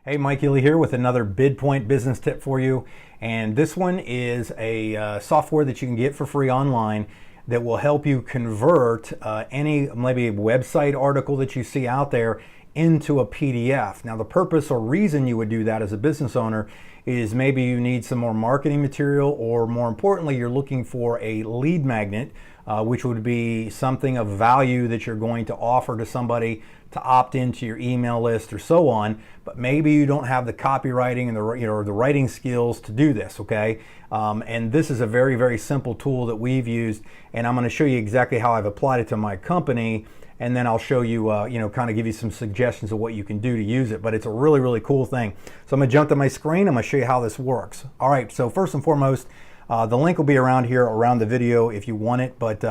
Hey, Mike Ely here with another BidPoint business tip for you. And this one is a software that you can get for free online that will help you convert any maybe website article that you see out there into a PDF. Now, the purpose or reason you would do that as a business owner is maybe you need some more marketing material, or more importantly, you're looking for a lead magnet, which would be something of value that you're going to offer to somebody to opt into your email list or so on, but maybe you don't have the copywriting and the writing skills to do this, okay? And this is a very, very simple tool that we've used, and I'm going to show you exactly how I've applied it to my company, and then I'll show you, kind of give you some suggestions of what you can do to use it. But it's a really, really cool thing. So I'm going to jump to my screen. I'm going to show you how this works. All right, so first and foremost, the link will be around here, around the video if you want it, but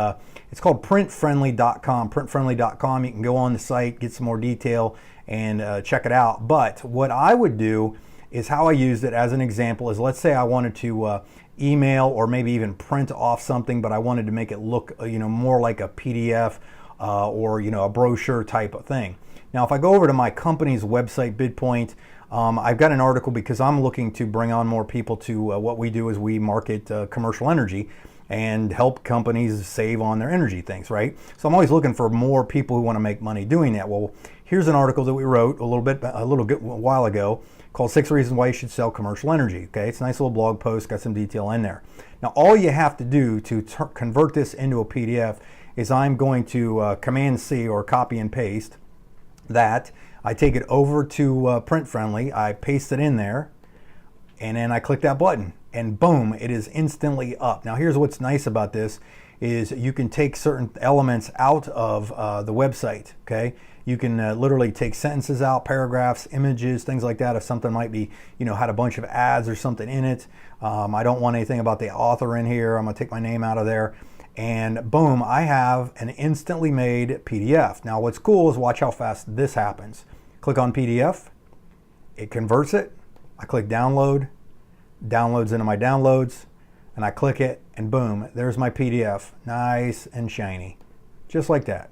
it's called printfriendly.com. Printfriendly.com, you can go on the site, get some more detail, and check it out. But what I would do is how I used it as an example is, let's say I wanted to email or maybe even print off something, but I wanted to make it look more like a PDF or a brochure type of thing. Now, if I go over to my company's website, BidPoint, I've got an article because I'm looking to bring on more people to what we do is we market commercial energy and help companies save on their energy things, right? So I'm always looking for more people who want to make money doing that. Well, here's an article that we wrote a while ago called 6 Reasons Why You Should Sell Commercial Energy. Okay, it's a nice little blog post, got some detail in there. Now, all you have to do to convert this into a PDF is I'm going to Command C or copy and paste that. I take it over to Print Friendly, I paste it in there, and then I click that button, and boom, it is instantly up. Now, here's what's nice about this is you can take certain elements out of the website, okay? You can literally take sentences out, paragraphs, images, things like that. If something might be, had a bunch of ads or something in it. I don't want anything about the author in here. I'm gonna take my name out of there. And boom, I have an instantly made PDF. Now, what's cool is watch how fast this happens. Click on PDF, it converts it. I click download, downloads into my downloads, and I click it, and boom, there's my PDF, nice and shiny, just like that.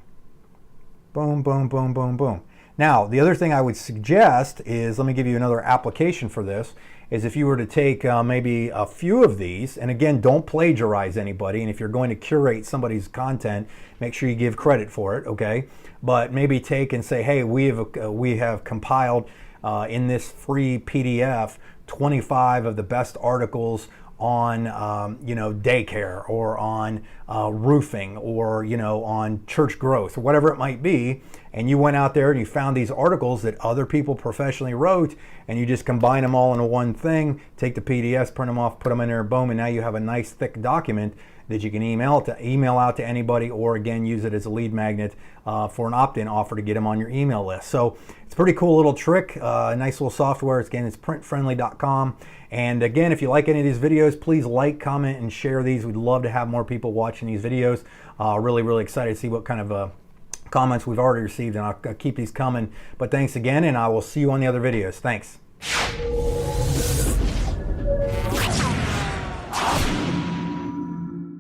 Boom, boom, boom, boom, boom. Now, the other thing I would suggest is, let me give you another application for this, is if you were to take maybe a few of these, and again, don't plagiarize anybody, and if you're going to curate somebody's content, make sure you give credit for it, okay? But maybe take and say, hey, we have compiled in this free PDF 25 of the best articles on daycare, or on roofing, or on church growth, or whatever it might be, and you went out there and you found these articles that other people professionally wrote, and you just combine them all into one thing, take the PDFs, print them off, put them in there, boom, and now you have a nice thick document that you can email out to anybody, or again use it as a lead magnet for an opt-in offer to get them on your email list. So it's a pretty cool little trick, nice little software. Again, it's printfriendly.com. And again, if you like any of these videos, please like, comment, and share these. We'd love to have more people watching these videos. Really, really excited to see what kind of comments we've already received, and I'll keep these coming. But thanks again, and I will see you on the other videos. Thanks.